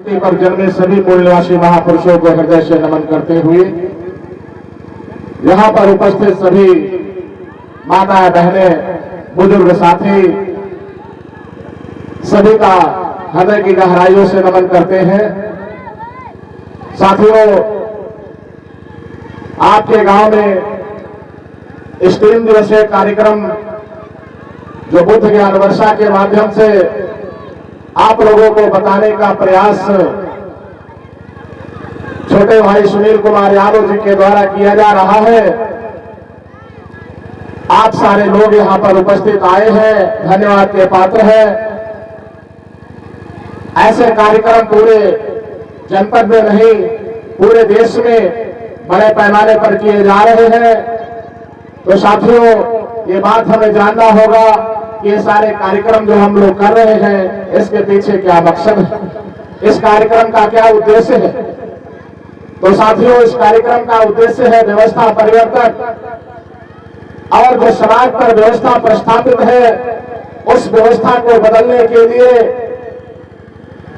पर जन्मे सभी मूलनिवासी महापुरुषों को हृदय से नमन करते हुए यहाँ पर उपस्थित सभी माताएं, बहनें, बुजुर्ग साथी सभी का हृदय की गहराइयों से नमन करते हैं। साथियों, आपके गांव में इस 3 दिवसीय कार्यक्रम जो बुद्ध ज्ञान वर्षा के माध्यम से आप लोगों को बताने का प्रयास छोटे भाई सुनील कुमार यादव जी के द्वारा किया जा रहा है। आप सारे लोग यहां पर उपस्थित आए हैं, धन्यवाद के पात्र हैं। ऐसे कार्यक्रम पूरे जनपद में नहीं, पूरे देश में बड़े पैमाने पर किए जा रहे हैं। तो साथियों, ये बात हमें जानना होगा कि ये सारे कार्यक्रम जो हम लोग कर रहे हैं, इसके पीछे क्या मकसद है, इस कार्यक्रम का क्या उद्देश्य है। तो साथियों, इस कार्यक्रम का उद्देश्य है व्यवस्था परिवर्तन, और जो समाज पर व्यवस्था प्रस्थापित है उस व्यवस्था को बदलने के लिए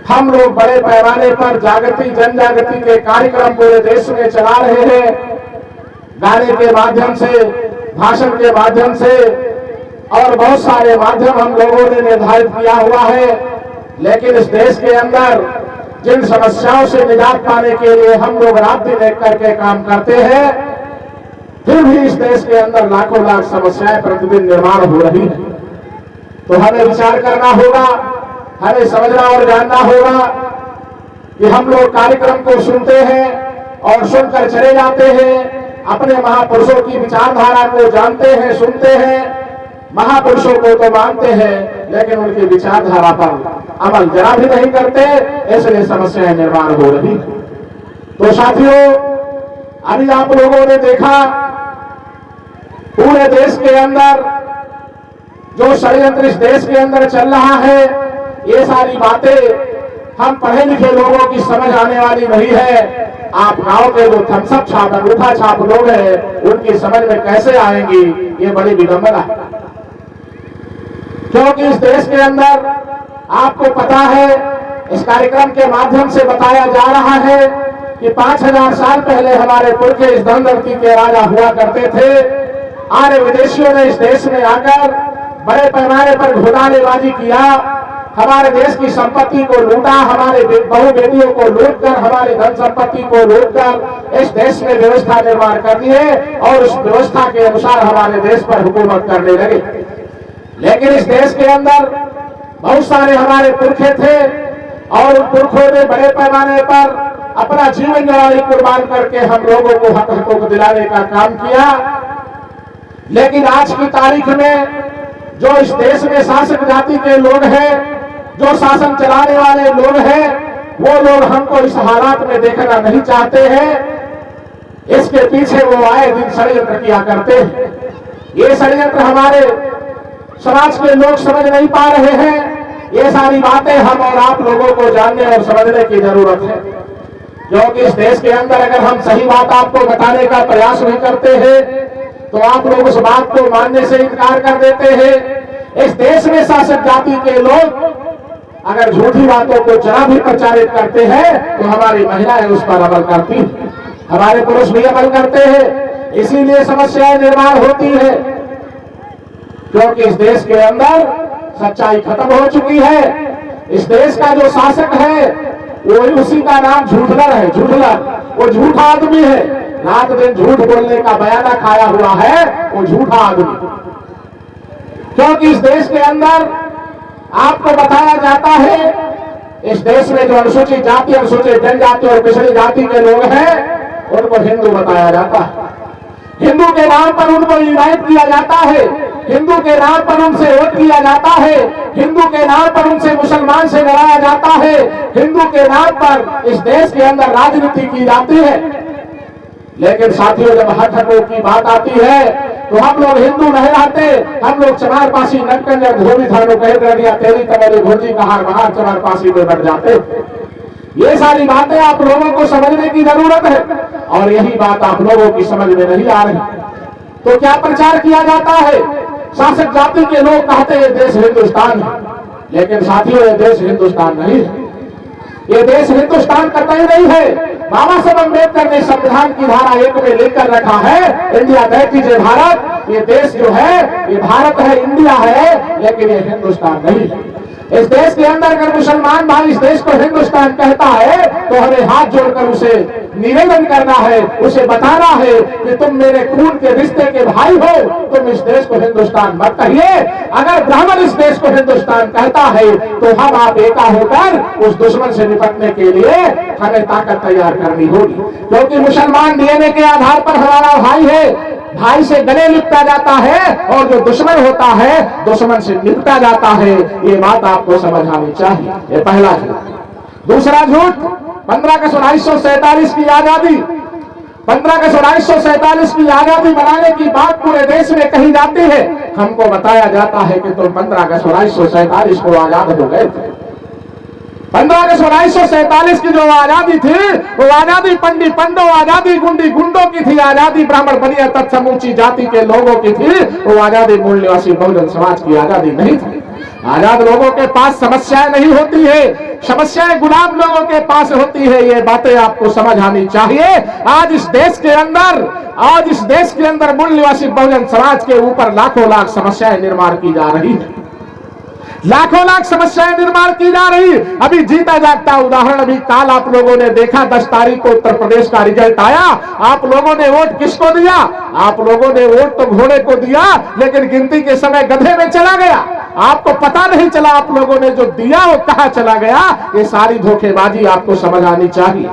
हम लोग बड़े पैमाने पर जागृति, जन जागृति के कार्यक्रम पूरे देश में चला रहे हैं। गाने के माध्यम से, भाषण के माध्यम से और बहुत सारे माध्यम हम लोगों ने निर्धारित किया हुआ है। लेकिन इस देश के अंदर जिन समस्याओं से निजात पाने के लिए हम लोग रात दिन एक करके काम करते हैं, फिर भी इस देश के अंदर लाखों लाख समस्याएं प्रतिदिन निर्माण हो रही है। तो हमें विचार करना होगा, हमें समझना और जानना होगा कि हम लोग कार्यक्रम को सुनते हैं और सुनकर चले जाते हैं, अपने महापुरुषों की विचारधारा को जानते हैं, सुनते हैं, महापुरुषों को तो मानते हैं, लेकिन उनकी विचारधारा पर अमल जरा भी नहीं करते, इसलिए समस्याएं निर्माण हो रही। तो साथियों, अभी आप लोगों ने देखा पूरे देश के अंदर जो षड्यंत्र इस देश के अंदर चल रहा है, ये सारी बातें हम पढ़े लिखे लोगों की समझ आने वाली नहीं है। आप गांव के जो थम्सअप छाप, अंगूठा छाप लोग हैं, उनकी समझ में कैसे आएंगी, ये बड़ी विडंबना है। क्योंकि इस देश के अंदर आपको पता है, इस कार्यक्रम के माध्यम से बताया जा रहा है कि 5000 साल पहले हमारे पुरखे इस धनधरती के राजा हुआ करते थे। आर्य विदेशियों ने इस देश में आकर बड़े पैमाने पर घोटालेबाजी किया, हमारे देश की संपत्ति को लूटा, हमारे बहु बेटियों को लूटकर, हमारी धन संपत्ति को लूटकर इस देश में व्यवस्था निर्माण कर दिए और उस व्यवस्था के अनुसार हमारे देश पर हुकूमत करने लगे। लेकिन इस देश के अंदर बहुत सारे हमारे पुरखे थे और उन पुरखों ने बड़े पैमाने पर अपना जीवन जवानी कुर्बान करके हम लोगों को हकों को दिलाने का काम किया। लेकिन आज की तारीख में जो इस देश में शासक जाति के लोग हैं, जो शासन चलाने वाले लोग हैं, वो लोग हमको इस हालात में देखना नहीं चाहते हैं। इसके पीछे वो आए दिन षड्यंत्र किया करते हैं। ये षड्यंत्र हमारे समाज के लोग समझ नहीं पा रहे हैं। ये सारी बातें हम और आप लोगों को जानने और समझने की जरूरत है, क्योंकि इस देश के अंदर अगर हम सही बात आपको बताने का प्रयास नहीं करते हैं तो आप लोग उस बात को मानने से इनकार कर देते हैं। इस देश में शासक जाति के लोग अगर झूठी बातों को जरा भी प्रचारित करते हैं तो हमारी महिलाएं उस पर अमल करती हैं, हमारे पुरुष भी अमल करते हैं। इसीलिए समस्याएं निर्माण होती है, क्योंकि इस देश के अंदर सच्चाई खत्म हो चुकी है। इस देश का जो शासक है वो उसी का नाम झूठलर है, झूठलर। वो झूठा आदमी है, रात दिन झूठ बोलने का बयाना खाया हुआ है, वो झूठा आदमी। क्योंकि इस देश के अंदर आपको बताया जाता है, इस देश में जो अनुसूचित जाति, अनुसूचित जनजाति और पिछड़ी जाति के लोग हैं, उनको हिंदू बताया जाता है। हिंदू के नाम पर उनको इनवाइट किया जाता है, हिंदू के नाम पर उनसे वोट किया जाता है, हिंदू के नाम पर उनसे मुसलमान से लड़ाया जाता है, हिंदू के नाम पर इस देश के अंदर राजनीति की जाती है। लेकिन साथियों, जब हक हकों की बात आती है तो हम लोग हिंदू नहीं रहते, हम लोग चमारपासी नटकंजर धोबी थानों कह कर दिया, तेरी तमेरी भोजी कहार बहार चमारपासी में बढ़ जाते। ये सारी बातें आप लोगों को समझने की जरूरत है, और यही बात आप लोगों की समझ में नहीं आ रही। तो क्या प्रचार किया जाता है? शासक जाति के लोग कहते हैं देश हिंदुस्तान है, लेकिन साथियों ये देश हिंदुस्तान नहीं है। ये देश हिंदुस्तान का तय नहीं है। बाबा साहब अम्बेडकर ने संविधान की धारा 1 में लिखकर रखा है, India that is a Bharat. ये देश जो है ये भारत है, इंडिया है, लेकिन ये हिंदुस्तान नहीं है। इस देश के अंदर अगर मुसलमान भाई इस देश को हिंदुस्तान कहता है तो हमें हाथ जोड़कर उसे निवेदन करना है, उसे बताना है कि तुम मेरे खून के रिश्ते के भाई हो, तुम इस देश को हिंदुस्तान मत कहिए। अगर ब्राह्मण इस देश को हिंदुस्तान कहता है तो हम आप एका होकर उस दुश्मन से निपटने के लिए हमें ताकत तैयार करनी होगी, क्योंकि मुसलमान डीएनए के आधार पर हमारा भाई है। भाई से गले लिपटा जाता है और जो दुश्मन होता है दुश्मन से निपटा जाता है। ये बात आपको समझ आनी चाहिए। ये पहला झूठ। दूसरा झूठ, 15 अगस्त 1947 की आजादी, 15 अगस्त 1947 की आजादी बनाने की बात पूरे देश में कही जाती है। हमको बताया जाता है कि तुम 15 अगस्त 1947 को आजाद हो गए थे। 15 अगस्त 1947 की जो आजादी थी वो आजादी पंडित पंडों, आजादी गुंडी गुंडों की थी, आजादी ब्राह्मण बनिया तत्समूची जाति के लोगों की थी। वो आजादी मूल निवासी बहुजन समाज की आजादी नहीं थी। आजाद लोगों के पास समस्याएं नहीं होती है, समस्याएं गुलाम लोगों के पास होती है। ये बातें आपको समझ आनी चाहिए। आज इस देश के अंदर मूल निवासी बहुजन समाज के ऊपर लाखों लाख समस्याएं निर्माण की जा रही है, लाखों लाख समस्याएं निर्माण की जा रही। अभी जीता जागता उदाहरण, अभी काल आप लोगों ने देखा 10 तारीख को उत्तर प्रदेश का रिजल्ट आया। आप लोगों ने वोट किसको दिया? आप लोगों ने वोट तो घोड़े को दिया, लेकिन गिनती के समय गधे में चला गया। आपको पता नहीं चला आप लोगों ने जो दिया वो कहां चला गया। ये सारी धोखेबाजी आपको समझ आनी चाहिए।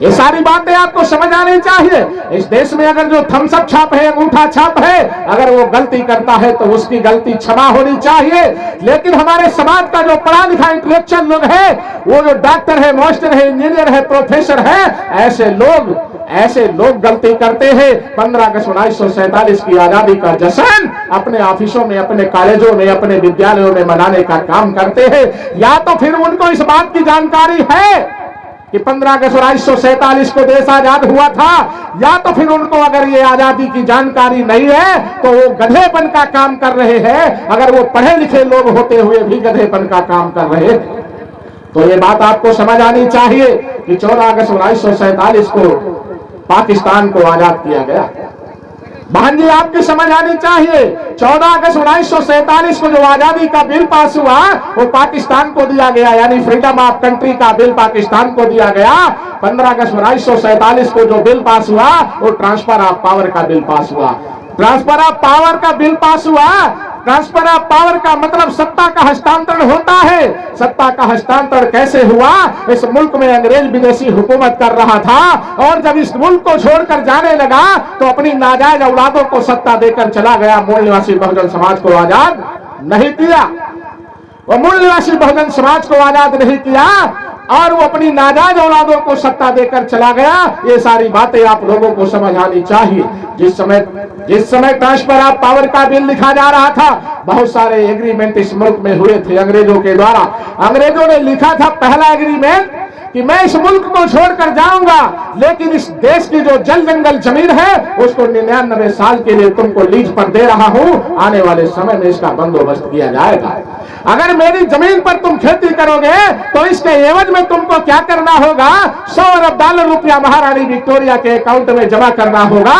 ये सारी बातें आपको समझ आनी चाहिए। इस देश में अगर जो थम्स अप छाप है, अंगूठा छाप है, अगर वो गलती करता है तो उसकी गलती क्षमा होनी चाहिए। लेकिन हमारे समाज का जो पढ़ा लिखा इंटेलेक्चुअल लोग है, वो जो डॉक्टर है, मास्टर है, इंजीनियर है, प्रोफेसर है, ऐसे लोग गलती करते हैं। 15 अगस्त 1947 की आजादी का जश्न अपने ऑफिसों में, अपने कॉलेजों में, अपने विद्यालयों में मनाने का काम करते हैं। या तो फिर उनको इस बात की जानकारी है कि 15 अगस्त 1947 को देश आजाद हुआ था, या तो फिर उनको अगर ये आजादी की जानकारी नहीं है तो वो गधेपन का काम कर रहे हैं। अगर वो पढ़े लिखे लोग होते हुए भी गधेपन का काम कर रहे थे तो ये बात आपको समझ आनी चाहिए कि 14 अगस्त 1947 को पाकिस्तान को आजाद किया गया। बहन जी आपकी समझ आनी चाहिए, 14 अगस्त 1947 को जो आजादी का बिल पास हुआ वो पाकिस्तान को दिया गया, यानी फ्रीडम ऑफ कंट्री का बिल पाकिस्तान को दिया गया। 15 अगस्त 1947 को जो बिल पास हुआ वो ट्रांसफर ऑफ पावर का बिल पास हुआ। ट्रांसफर ऑफ पावर का बिल पास हुआ। ट्रांसफर ऑफ पावर का मतलब सत्ता का हस्तांतरण होता है। सत्ता का हस्तांतरण कैसे हुआ? इस मुल्क में अंग्रेज विदेशी हुकूमत कर रहा था और जब इस मुल्क को छोड़कर जाने लगा तो अपनी नाजायज औलादों को सत्ता देकर चला गया। मूल निवासी बहुजन समाज को आजाद नहीं किया। वो मूल निवासी बहुजन समाज को आजाद नहीं किया और वो अपनी नाजायज औलादों को सत्ता देकर चला गया। ये सारी बातें आप लोगों को समझ आनी चाहिए। जिस समय ट्रांसफर ऑफ पावर का बिल लिखा जा रहा था, बहुत सारे एग्रीमेंट इस मुल्क में हुए थे अंग्रेजों के द्वारा। अंग्रेजों ने लिखा था पहला एग्रीमेंट कि मैं इस मुल्क को छोड़कर जाऊंगा, लेकिन इस देश की जो जल जंगल जमीन है उसको 99 साल के लिए तुमको लीज पर दे रहा हूं। आने वाले समय में इसका बंदोबस्त किया जाएगा। अगर मेरी जमीन पर तुम खेती करोगे तो इसके एवज में तुमको क्या करना होगा? $100 अरब रुपया महारानी विक्टोरिया के अकाउंट में जमा करना होगा।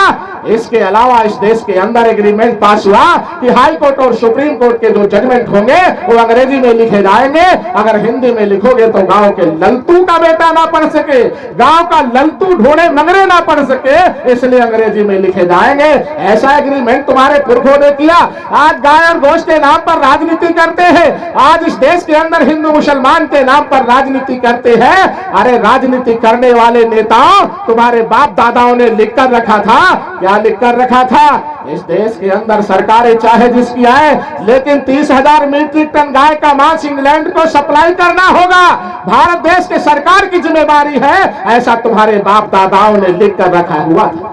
इसके अलावा इस देश के अंदर एग्रीमेंट पास हुआ कि हाई कोर्ट और सुप्रीम कोर्ट के जो जजमेंट होंगे वो अंग्रेजी में लिखे जाएंगे। अगर हिंदी में लिखोगे तो गांव के ललतू का बेटा ना पढ़ सके, गांव का ललतू ढोड़े मंगरे ना पढ़ सके, इसलिए अंग्रेजी में लिखे जाएंगे। ऐसा एग्रीमेंट तुम्हारे पुरखों ने किया। आज गाय और गोश्त के नाम पर राजनीति करते हैं। आज इस देश के अंदर हिंदू मुसलमान के नाम पर राजनीति करते हैं। अरे राजनीति करने वाले नेताओं तुम्हारे बाप दादाओं ने लिखकर रखा था। क्या लिखकर रखा था? इस देश के अंदर सरकारें चाहे जिसकी आए, लेकिन 30,000 मीट्रिक टन गाय का मांस इंग्लैंड को सप्लाई करना होगा। भारत देश के सरकार की जिम्मेदारी है। ऐसा तुम्हारे बाप दादाओं ने लिखकर रखा हुआ था।